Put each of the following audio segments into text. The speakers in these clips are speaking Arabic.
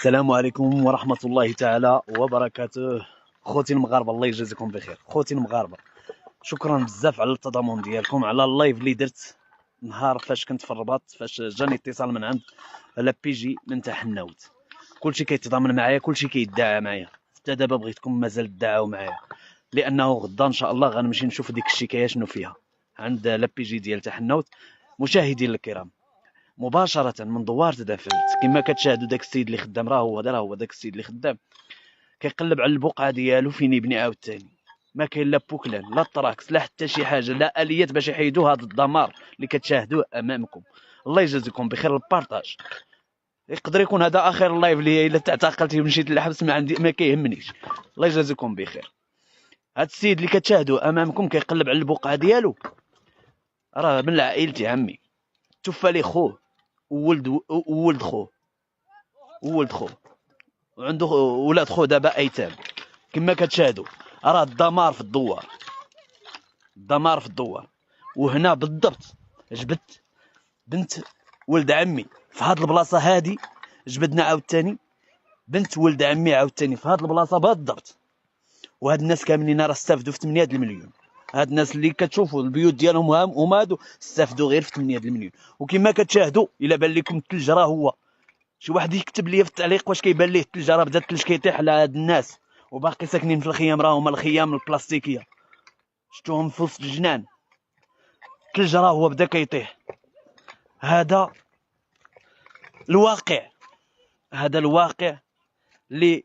السلام عليكم ورحمة الله تعالى وبركاته. خوتي المغاربة الله يجازيكم بخير. خوتي المغاربة شكرا بزاف على التضامن ديالكم على اللايف اللي درت نهار فاش كنت في الرباط، فاش جاني اتصال من عند لا بي جي من تحناوت. كلشي كيتضامن معايا، كلشي كيدعى معايا، حتى دابا بغيتكم مازال تدعاو معايا، لانه غدا ان شاء الله غنمشي نشوف ديك الشكايه شنو فيها عند لا بي جي ديال تحناوت. مشاهدي الكرام، مباشرة من دوار تدافلت كما كتشاهدوا داك السيد اللي خدام، راه هو داك السيد اللي خدام كيقلب على البقعه ديالو فين يبني عاوتاني. ما كاين لا بوكلان لا طراكس لا حتى شي حاجه، لا اليات باش يحيدوا هذا الدمار اللي كتشاهدوه امامكم. الله يجازيكم بخير. البارطاج يقدر يكون هذا اخر لايف لي، الا تعتقلتي ومشيت للحبس ما عندي، ما كيهمنيش. الله يجازيكم بخير. هذا السيد اللي كتشاهدوه امامكم كيقلب على البقعه ديالو، راه من عائلتي عمي، توفى لي خوه وولد خوه وعنده ولاد خوه دابا ايتام كما كتشاهدوا. راه الدمار في الدوار. وهنا بالضبط جبت بنت ولد عمي في هاد البلاصه هادي، جبدنا عاوتاني بنت ولد عمي عاوتاني في هاد البلاصه بالضبط. وهاد الناس كاملين راه استافدوا في 8 المليون. هاد الناس اللي كتشوفوا البيوت ديالهم هما هادو استافدوا غير في 8 المليون. وكما كتشاهدوا الا بان لكم الثلج راه هو، شي واحد يكتب لي في التعليق واش كيبان ليه الثلج. راه بدا الثلج كيطيح على هاد الناس وباقي ساكنين في الخيام، راه هما الخيام البلاستيكيه شفتوهم في وسط الجنان. الثلج راه هو بدا كيطيح. هذا الواقع، اللي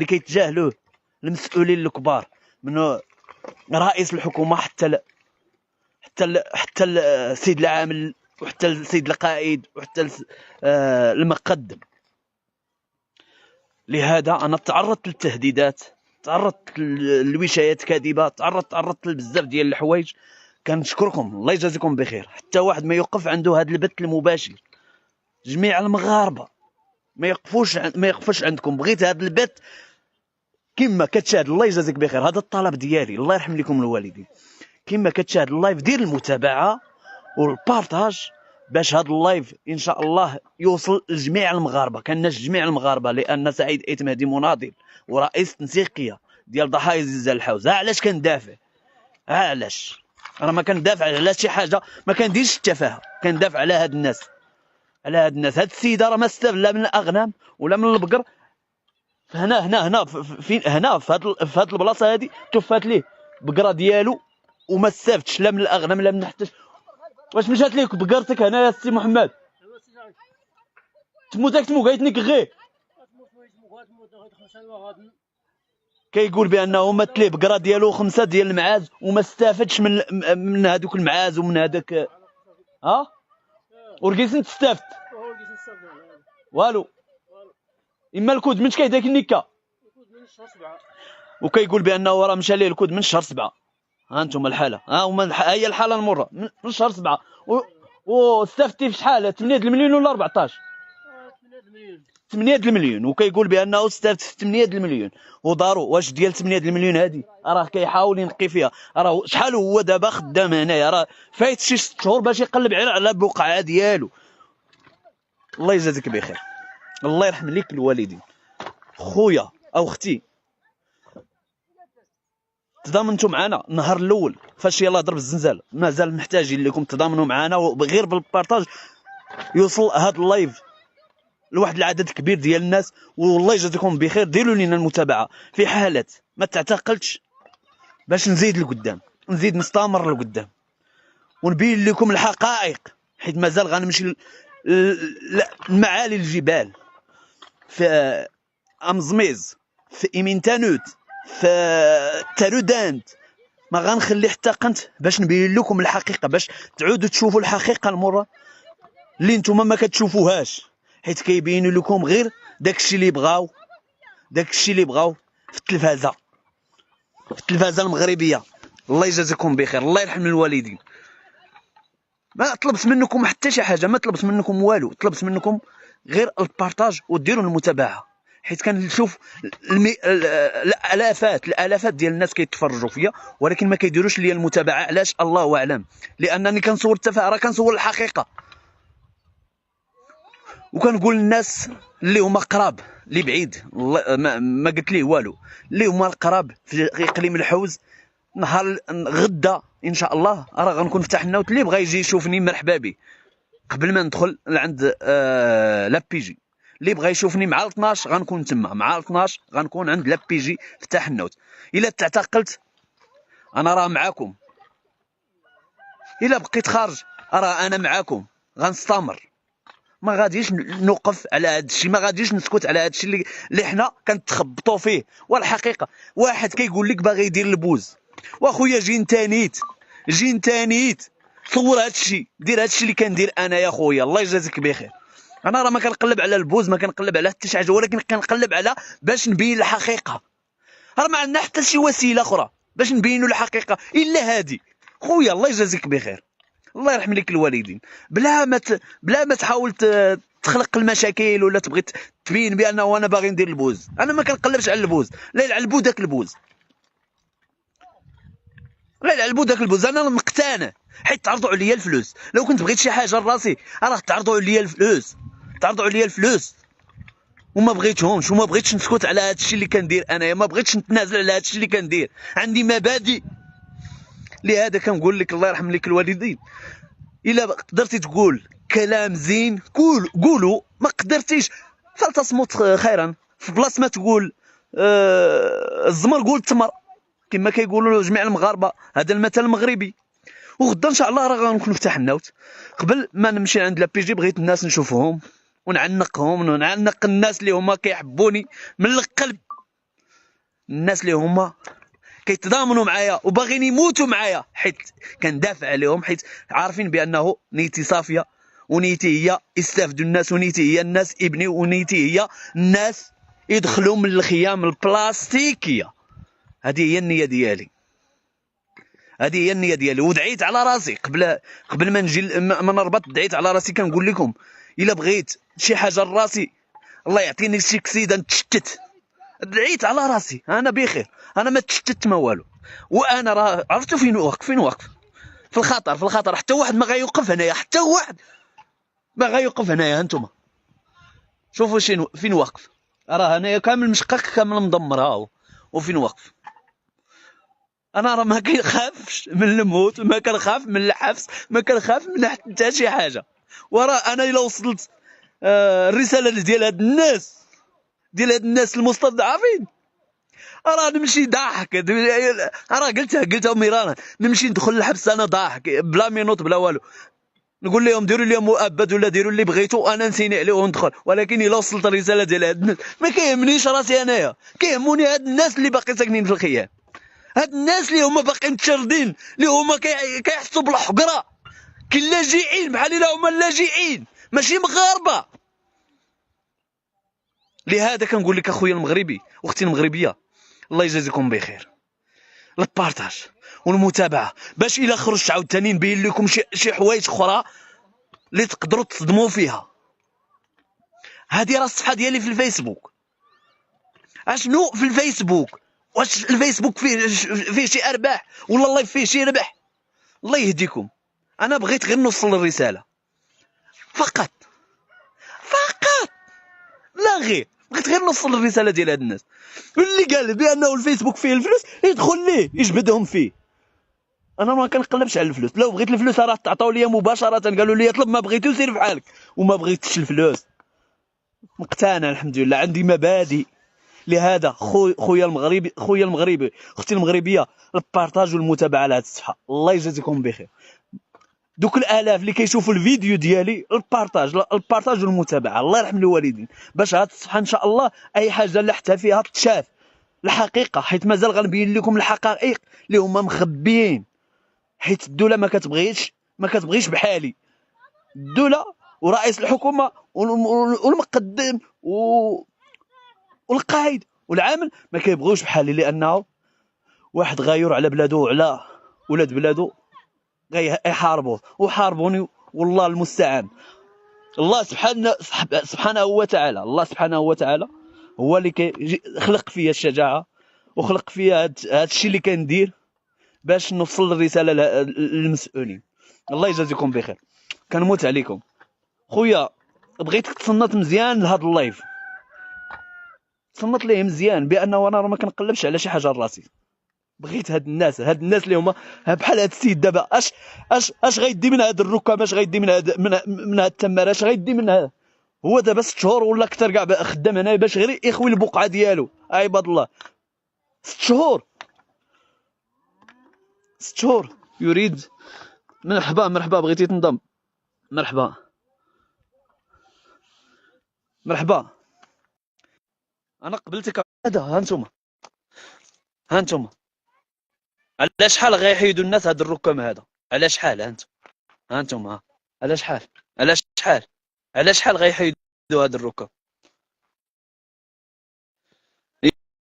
كيتجاهلوه المسؤولين الكبار، من رئيس الحكومه حتى السيد العامل وحتى السيد القائد وحتى المقدم. لهذا انا تعرضت للتهديدات، تعرضت للوشايات كاذبه، تعرضت لبزاف ديال الحوايج. كنشكركم الله يجازيكم بخير. حتى واحد ما يوقف عنده هذا البث المباشر. جميع المغاربه ما يقفوش عندكم. بغيت هذا البث كما كتشاهد. الله يجازيك بخير. هذا الطلب ديالي، الله يرحم لكم الوالدين. كما كتشاهد اللايف دير المتابعه والبارطاج باش هذا اللايف ان شاء الله يوصل لجميع المغاربه. كناش جميع المغاربه، لان سعيد ايت مهدي مناضل ورئيس تنسيقيه ديال ضحايا زلزال الحوزه. علاش كندافع؟ علاش انا ما كندافع على شي حاجه، ما كنديرش التفاهه، كندافع على هاد الناس. هاد السيده راه ما استفاد لا من الاغنام ولا من البقر. هنا فين هنا في هاد البلاصه هادي توفات ليه بقره ديالو وما استفدش لا من الاغنام لا من حتى. واش مشات ليك بقرتك هنا يا سي محمد؟ تموتك قايتنيك غير كيقول بانه مات ليه بقره ديالو 5 ديال المعاز وما استفادش من هذوك المعاز ومن هذاك. ورقيسن تستافد والو. اما الكود منش كيداك النكا، وكيقول بانه راه مشى ليه الكود من شهر 7. ها انتم الحاله، هي الحاله المره من شهر 7 واستفتي في شحال 8 المليون ولا 14؟ 8 المليون. وكيقول بانه استفدت في 8 المليون. ودارو واش ديال 8 المليون هذه راه كيحاول ينقي فيها. راه شحال هو دابا خدام هنايا، راه فايت شي 6 شهور باش يقلب على البقعه ديالو. الله يجازيك بخير. الله يرحم ليك الوالدين. خويا او اختي، تضامنتوا معنا النهار الاول فاش يلاه ضرب الزنزال. مازال محتاجين لكم تضامنوا معنا، وغير بالبارطاج يوصل هذا اللايف لواحد العدد كبير ديال الناس. والله يجازيكم بخير. ديروا لنا المتابعه في حاله ما تعتقلتش باش نزيد لقدام، نزيد نستمر لقدام ونبين لكم الحقائق. حيت مازال غنمشي لمعالي الجبال، في امزميز، في ايمنتانوت، في تارودانت. ما غنخلي حتى قنت باش نبين لكم الحقيقه، باش تعودوا تشوفوا الحقيقه المره اللي نتوما ما كتشوفوهاش، حيت كيبينوا لكم غير داكشي اللي بغاو، في التلفازه المغربيه. الله يجازيكم بخير. الله يرحم الوالدين. ما طلبت منكم حتى شي حاجه، ما طلبت منكم والو، طلبت منكم غير البارطاج وديروا المتابعه. حيت كنشوف الالافات ديال الناس كيتفرجوا فيا، ولكن ما كيديروش لي المتابعه. علاش؟ الله اعلم. لانني كنصور التفاهه، راه كنصور الحقيقه. وكنقول للناس اللي هما قراب اللي بعيد ما قلت ليه والو، اللي هما القراب في اقليم الحوز، نهار غدا ان شاء الله راه غنكون فتح النوت. اللي بغى يجي يشوفني مرحبا به قبل ما ندخل لعند لابيجي. اللي بغى يشوفني مع 12 غنكون تما، مع 12 غنكون عند لابيجي فتح النوت. الا تعتقلت انا راه معاكم، الا بقيت خارج راه انا معاكم، غنستمر. ما غاديش نوقف على هذا الشيء، ما غاديش نسكت على هذا الشيء اللي حنا كنتخبطوا فيه. والحقيقه واحد كيقول لك باغي يدير البوز، واخويا جي انت نيت صور هذا الشيء، دير هذا الشيء اللي كندير انا يا خويا، الله يجازيك بخير. انا راه ما كنقلب على البوز، ما كنقلب على حتى شي حاجه، ولكن كنقلب على باش نبين الحقيقه. راه ما عندنا حتى شي وسيله اخرى باش نبينوا الحقيقه الا هذه. خويا الله يجازيك بخير، الله يرحم لك الوالدين. بلا ما تحاول تخلق المشاكل ولا تبغي تبين بانه انا باغي ندير البوز. انا ما كنقلبش على البوز، لا يلعبوا داك البوز، لا يلعبوا داك البوز. انا مقتنع حيت تعرضوا عليا الفلوس. لو كنت بغيت شي حاجه لراسي راه تعرضوا عليا الفلوس، وما بغيتهمش، وما بغيتش نسكت على هذا الشيء اللي كندير انايا، ما بغيتش نتنازل على هذا الشيء اللي كندير. عندي مبادئ. لهذا كنقول لك الله يرحم لك الوالدين. الا قدرتي تقول كلام زين قولوا، ما قدرتيش فلتصمت خيرا. في بلاصه ما تقول الزمر قول التمر، كما كيقولوا جميع المغاربه. هذا المثل المغربي. وغدا ان شاء الله راه غنكون فتح النوت. قبل ما نمشي عند لابيجي بغيت الناس نشوفهم ونعنقهم، ونعنق الناس اللي هما كيحبوني من القلب، الناس اللي هما كيتضامنوا معايا وباغيين يموتوا معايا، حيت كندافع عليهم، حيت عارفين بانه نيتي صافيه، ونيتي هي يستافدوا الناس، ونيتي هي الناس يبنيو، ونيتي هي الناس يدخلوا من الخيام البلاستيكيه. هذه هي النيه ديالي، ودعيت على راسي قبل ما نجي ما نربط. دعيت على راسي كنقول لكم الا بغيت شي حاجه لراسي الله يعطيني شي كسيده نتشتت. دعيت على راسي انا بخير، انا ما تشتت ما والو. وانا راه عرفتوا فين واقف في الخطر. حتى واحد ما غيوقف هنايا، هانتوما شوفوا فين واقف. راه هنايا كامل مشقق، كامل مدمر، هاو وفين واقف. انا راه ما كنخافش من الموت، ما كنخاف من الحبس، ما كنخاف من حتى شي حاجه. وراه انا الا وصلت الرساله ديال هاد الناس المستضعفين راه نمشي ضاحك. راه قلتها مرارا، نمشي ندخل الحبس انا ضاحك بلا مينوط بلا والو. نقول لهم ديروا لي مؤبد ولا ديروا اللي بغيتوا، انا نسيني عليه وندخل. ولكن الا وصلت الرساله ديال هاد الناس ما كيهمنيش راسي انايا، كيهموني هاد الناس اللي باقي ساكنين في الخيام، هاد الناس اللي هما باقيين متشردين، اللي هما كيحسوا بالحقره، كلاجئين بحال الا هما اللاجئين ماشي مغاربه. لهذا كنقول لك اخويا المغربي واختي المغربيه، الله يجازيكم بخير. البارطاج والمتابعه باش الا خرجت عاوتاني نبين لكم شي حوايج اخرى اللي تقدروا تصدموا فيها. هذه راه الصفحه ديالي في الفيسبوك. اشنو في الفيسبوك؟ واش الفيسبوك فيه شي ارباح ولا اللايف فيه شي ربح؟ الله يهديكم. انا بغيت غير نوصل الرساله فقط، لا غير بغيت غير نوصل الرساله ديال هاد الناس. واللي قال بانه الفيسبوك فيه الفلوس يدخل ليه يجبدهم فيه. انا ما كنقلبش على الفلوس. لو بغيت الفلوس راه تعطاو لي مباشره، قالوا لي طلب ما بغيتو سير بحالك. وما بغيتش الفلوس، مقتنع الحمد لله، عندي مبادئ. لهذا خويا المغربي اختي المغربيه، البارطاج والمتابعه لهذه الصفحه، الله يجازيكم بخير. دوك الالاف اللي كيشوفوا الفيديو ديالي، البارطاج والمتابعه، الله يرحم الوالدين، باش هاد الصفحه ان شاء الله اي حاجه اللي حتى فيها تشاف الحقيقه، حيت مازال غنبين لكم الحقائق اللي هما مخبيين. حيت الدوله ما كتبغيش بحالي. الدوله ورئيس الحكومه والمقدم والقائد والعامل ما كيبغيوش بحالي، لانه واحد غايور على بلادو وعلى ولاد بلادو غيحاربوه وحاربوني، والله المستعان. الله سبحانه وتعالى هو اللي خلق فيا الشجاعه، وخلق فيا هاد الشيء اللي كندير باش نوصل الرساله للمسؤولين. الله يجازيكم بخير. كنموت عليكم خويا بغيتك تصنت مزيان لهذا اللايف، تصنت ليه مزيان بانه انا راه ما كنقلبش على شي حاجه لراسي. بغيت هاد الناس اللي هما بحال هاد السيد دابا اش غيدي من هاد الركام، اش غيدي من هاد من هاد التماره، اش غيدي من هاد. هو دابا 6 شهور ولا اكثر كاع خدام هنايا باش غير يخوي البقعه ديالو. عباد الله 6 شهور 6 شهور يريد. مرحبا بغيتي تنضم؟ مرحبا انا قبلتك. هذا ها انتم على شحال غيحيدوا الناس هاد الركام هذا؟ على شحال؟ ها انتم على شحال؟ على شحال غيحيدوا هاد الركام؟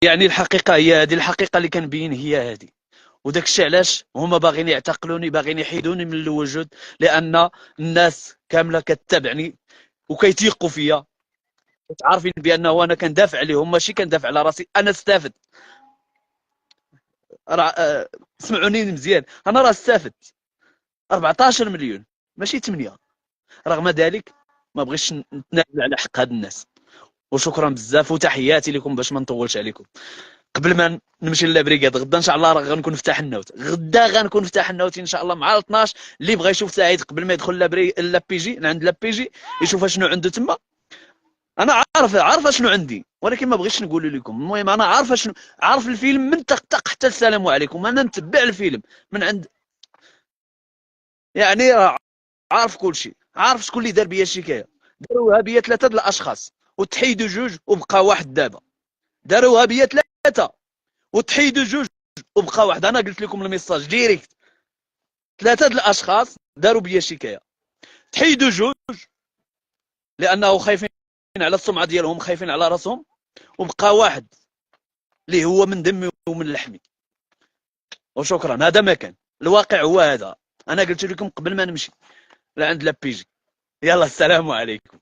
يعني الحقيقه هي هذه، الحقيقه اللي كنبين هي هذه. وداك الشيء علاش هما باغيين يعتقلوني، باغيين يحيدوني من الوجود، لان الناس كامله كتتابعني وكيتيقوا فيا، عارفين بانه انا كندافع عليهم، ماشي كندافع على راسي. انا استافد، اسمعوني مزيان، انا راه استافدت 14 مليون ماشي 8. رغم ذلك ما بغيتش نتنازل على حق هاد الناس. وشكرا بزاف وتحياتي لكم باش ما نطولش عليكم. قبل ما نمشي للبريغاد غدا ان شاء الله راه غنكون فتح النوت، غدا غنكون فتح النوت ان شاء الله مع 12. اللي بغى يشوف سعيد قبل ما يدخل لابيجي عند لابيجي يشوف شنو عنده تما. انا عارف شنو عندي، ولكن ما بغيتش نقول لكم. المهم انا عارف الفيلم من تقطق حتى السلام عليكم. انا نتبع الفيلم من عند، يعني عارف كل شيء، عارف شكون اللي دار بيا الشكايه. داروها بيا 3 د الاشخاص وتحيدوا 2 وبقى واحد. دابا داروها بيا 3 وتحيدوا 2 وبقى واحد. انا قلت لكم الميساج ديريكت، 3 د الاشخاص داروا بيا الشكايه، تحيدوا 2 لانه خايفين على السمعه ديالهم، خايفين على راسهم، وبقى واحد اللي هو من دمي ومن لحمي. وشكرا. هذا ما كان الواقع، هو هذا. انا قلت لكم قبل ما نمشي لعند لابيجي. يلا السلام عليكم.